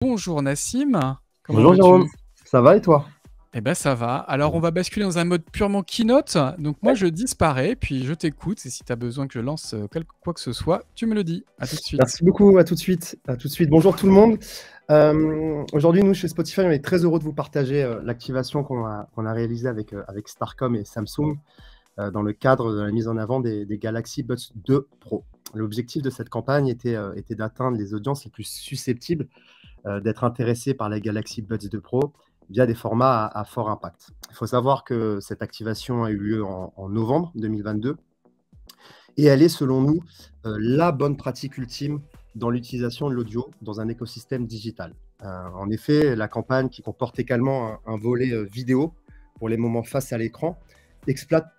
Bonjour Nassim, comment Bonjour Jérôme, vas-tu? ça va et toi? Eh ben ça va. Alors on va basculer dans un mode purement keynote. Donc moi Ouais. je disparais, puis je t'écoute. Et si tu as besoin que je lance quoi que ce soit, tu me le dis. À tout de suite. Merci beaucoup, à tout de suite. À tout de suite. Bonjour tout le monde. Aujourd'hui, nous, chez Spotify, on est très heureux de vous partager l'activation qu'on a réalisée avec Starcom et Samsung dans le cadre de la mise en avant des Galaxy Buds 2 Pro. L'objectif de cette campagne était d'atteindre les audiences les plus susceptibles d'être intéressées par la Galaxy Buds 2 Pro via des formats à fort impact. Il faut savoir que cette activation a eu lieu en novembre 2022. Et elle est, selon nous, la bonne pratique ultime dans l'utilisation de l'audio dans un écosystème digital. En effet, la campagne, qui comporte également un volet vidéo pour les moments face à l'écran, exploite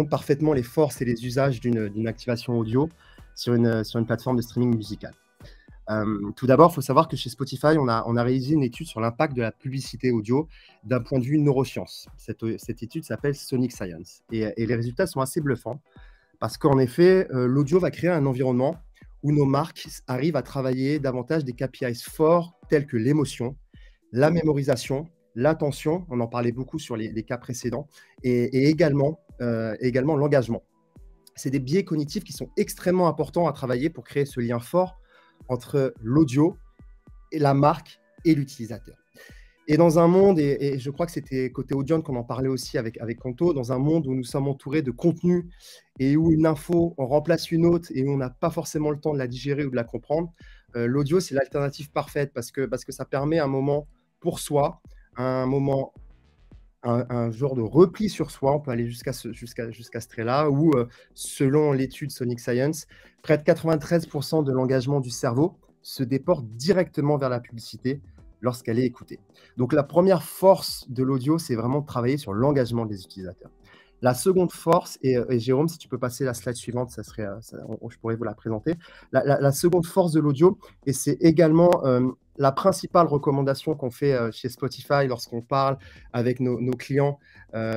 parfaitement les forces et les usages d'une activation audio sur une plateforme de streaming musical. Tout d'abord, il faut savoir que chez Spotify, on a réalisé une étude sur l'impact de la publicité audio d'un point de vue neurosciences. Cette étude s'appelle Sonic Science. Et les résultats sont assez bluffants. Parce qu'en effet, l'audio va créer un environnement où nos marques arrivent à travailler davantage des KPIs forts tels que l'émotion, la mémorisation, l'attention, on en parlait beaucoup sur les cas précédents, et également l'engagement. C'est des biais cognitifs qui sont extrêmement importants à travailler pour créer ce lien fort entre l'audio et la marque et l'utilisateur. Et dans un monde, et je crois que c'était côté Audion qu'on en parlait aussi avec Kanto, dans un monde où nous sommes entourés de contenus et où une info en remplace une autre et où on n'a pas forcément le temps de la digérer ou de la comprendre, l'audio, c'est l'alternative parfaite parce que ça permet un moment pour soi, un moment, un genre de repli sur soi. On peut aller jusqu'à ce trait-là où, selon l'étude Sonic Science, près de 93% de l'engagement du cerveau se déporte directement vers la publicité lorsqu'elle est écoutée. Donc la première force de l'audio, c'est vraiment de travailler sur l'engagement des utilisateurs. La seconde force, et Jérôme, si tu peux passer la slide suivante, je pourrais vous la présenter. La seconde force de l'audio, et c'est également la principale recommandation qu'on fait chez Spotify lorsqu'on parle avec nos clients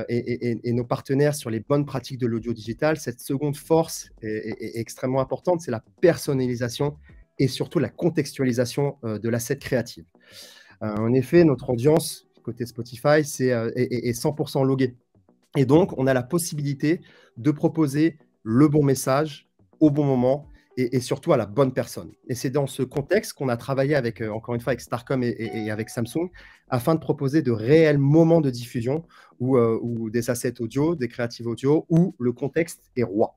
et nos partenaires sur les bonnes pratiques de l'audio digital. Cette seconde force est extrêmement importante, c'est la personnalisation et surtout la contextualisation de l'asset créative. En effet, notre audience, côté Spotify, est 100% loguée. Et donc, on a la possibilité de proposer le bon message au bon moment et surtout à la bonne personne. Et c'est dans ce contexte qu'on a travaillé encore une fois, avec Starcom et avec Samsung afin de proposer de réels moments de diffusion ou des assets audio, des créatives audio, où le contexte est roi.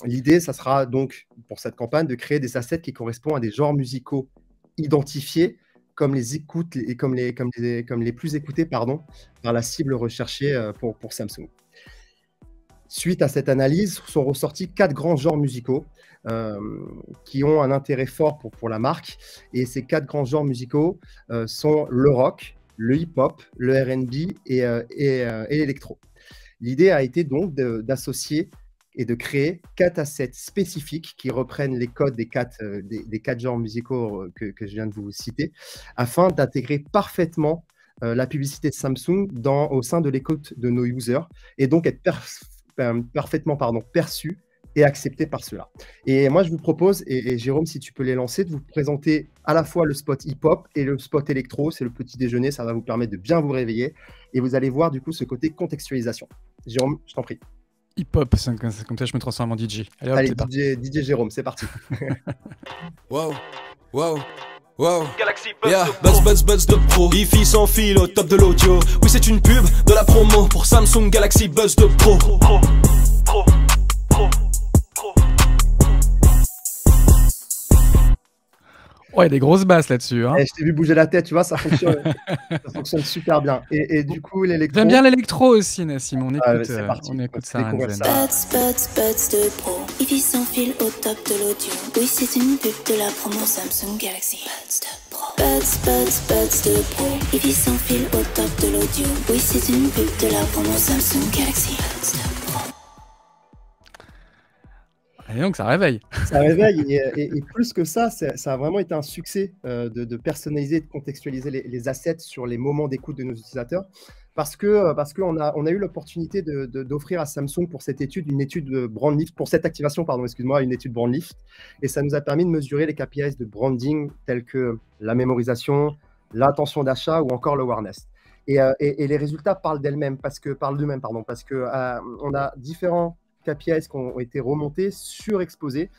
L'idée, ça sera donc pour cette campagne de créer des assets qui correspondent à des genres musicaux identifiés comme les plus écoutés par la cible recherchée pour Samsung. Suite à cette analyse, sont ressortis 4 grands genres musicaux qui ont un intérêt fort pour la marque. Et ces 4 grands genres musicaux sont le rock, le hip-hop, le R&B et l'électro. L'idée a été donc d'associer et de créer 4 assets spécifiques qui reprennent les codes des 4 genres musicaux que je viens de vous citer, afin d'intégrer parfaitement la publicité de Samsung au sein de l'écoute de nos users, et donc être parfaitement perçu et accepté par ceux-là. Et moi, je vous propose, et Jérôme, si tu peux les lancer, de vous présenter à la fois le spot hip-hop et le spot électro. C'est le petit déjeuner, ça va vous permettre de bien vous réveiller, et vous allez voir du coup ce côté contextualisation. Jérôme, je t'en prie. Hip-hop, comme ça je me transforme en DJ. Allez, DJ Jérôme, c'est parti. Wow, wow. Wow. Yeah, Buds de Pro. Hi-Fi sans fil au top de l'audio. Oui, c'est une pub de la promo pour Samsung Galaxy Buds de Pro. Ouais, il y a des grosses basses là-dessus. Hein. Je t'ai vu bouger la tête, tu vois, ça fonctionne super bien. Et du coup, l'électro. J'aime bien l'électro aussi, Nassim. On écoute, on écoute ça. Buds de Pro. Hi-Fi sans fil au top de l'audio. Oui, c'est une pub de la promo Samsung Galaxy Buds de Pro. Buds de Pro. Hi-Fi sans fil au top de l'audio. Oui, c'est une pub de la promo Samsung Galaxy Buds de Pro. Et donc ça réveille. Ça réveille et plus que ça, ça a vraiment été un succès de personnaliser, de contextualiser les assets sur les moments d'écoute de nos utilisateurs. Parce qu'on a eu l'opportunité d'offrir à Samsung pour cette étude, une étude de brand lift, pour cette activation, pardon, excuse-moi, une étude brand lift. Et ça nous a permis de mesurer les KPIs de branding tels que la mémorisation, l'intention d'achat ou encore l'awareness. Et les résultats parlent d'eux-mêmes parce que on a différents KPIs qui ont été remontés, surexposés,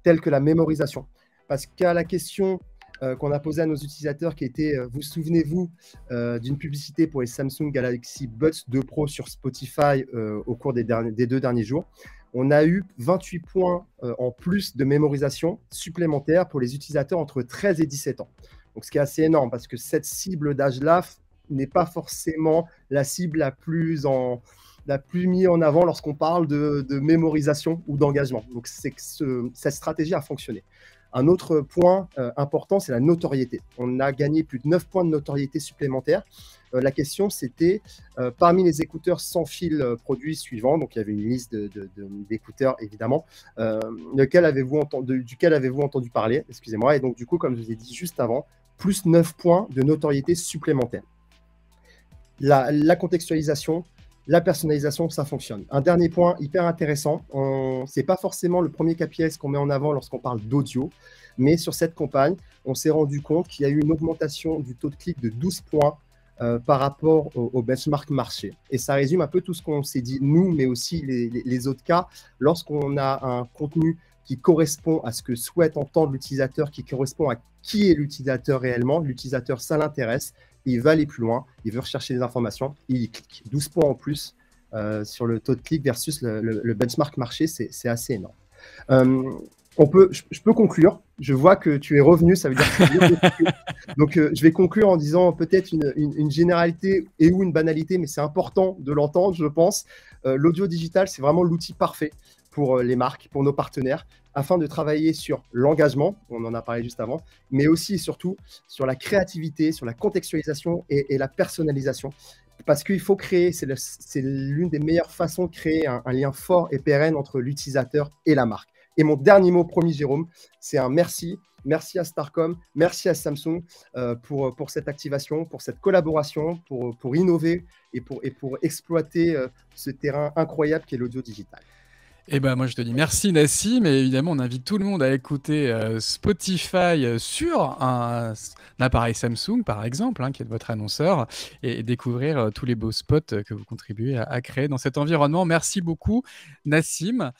tels que la mémorisation. Parce qu'à la question qu'on a posée à nos utilisateurs qui était vous souvenez-vous d'une publicité pour les Samsung Galaxy Buds 2 Pro sur Spotify au cours des 2 derniers jours, on a eu 28 points en plus de mémorisation supplémentaire pour les utilisateurs entre 13 et 17 ans. Donc, ce qui est assez énorme parce que cette cible d'âge-là n'est pas forcément la cible la plus mise en avant lorsqu'on parle de mémorisation ou d'engagement. Donc, c'est que cette stratégie a fonctionné. Un autre point important, c'est la notoriété. On a gagné plus de 9 points de notoriété supplémentaires. La question, c'était parmi les écouteurs sans fil produits suivants, donc il y avait une liste d'écouteurs évidemment, duquel avez-vous entendu parler, excusez-moi, et donc du coup, comme je vous ai dit juste avant, plus 9 points de notoriété supplémentaires. La contextualisation, la personnalisation, ça fonctionne. Un dernier point hyper intéressant, ce n'est pas forcément le premier KPIs qu'on met en avant lorsqu'on parle d'audio, mais sur cette campagne, on s'est rendu compte qu'il y a eu une augmentation du taux de clic de 12 points par rapport au benchmark marché. Et ça résume un peu tout ce qu'on s'est dit, nous, mais aussi les autres cas, lorsqu'on a un contenu qui correspond à ce que souhaite entendre l'utilisateur, qui correspond à qui est l'utilisateur réellement, l'utilisateur, ça l'intéresse, il va aller plus loin, il veut rechercher des informations, il clique 12 points en plus sur le taux de clic versus le benchmark marché, c'est assez énorme. Je peux conclure. Je vois que tu es revenu, ça veut dire que tu es bien. Donc, je vais conclure en disant peut-être une généralité et ou une banalité, mais c'est important de l'entendre, je pense. L'audio digital, c'est vraiment l'outil parfait pour les marques, pour nos partenaires, afin de travailler sur l'engagement, on en a parlé juste avant, mais aussi et surtout sur la créativité, sur la contextualisation et la personnalisation. Parce qu'il faut créer, c'est l'une des meilleures façons de créer un lien fort et pérenne entre l'utilisateur et la marque. Et mon dernier mot, promis Jérôme, c'est un merci. Merci à Starcom, merci à Samsung pour cette activation, pour cette collaboration, pour innover et pour exploiter ce terrain incroyable qu'est l'audio digital. Eh ben moi je te dis merci Nassim, et évidemment on invite tout le monde à écouter Spotify sur un appareil Samsung par exemple, qui est votre annonceur, et découvrir tous les beaux spots que vous contribuez à créer dans cet environnement. Merci beaucoup Nassim.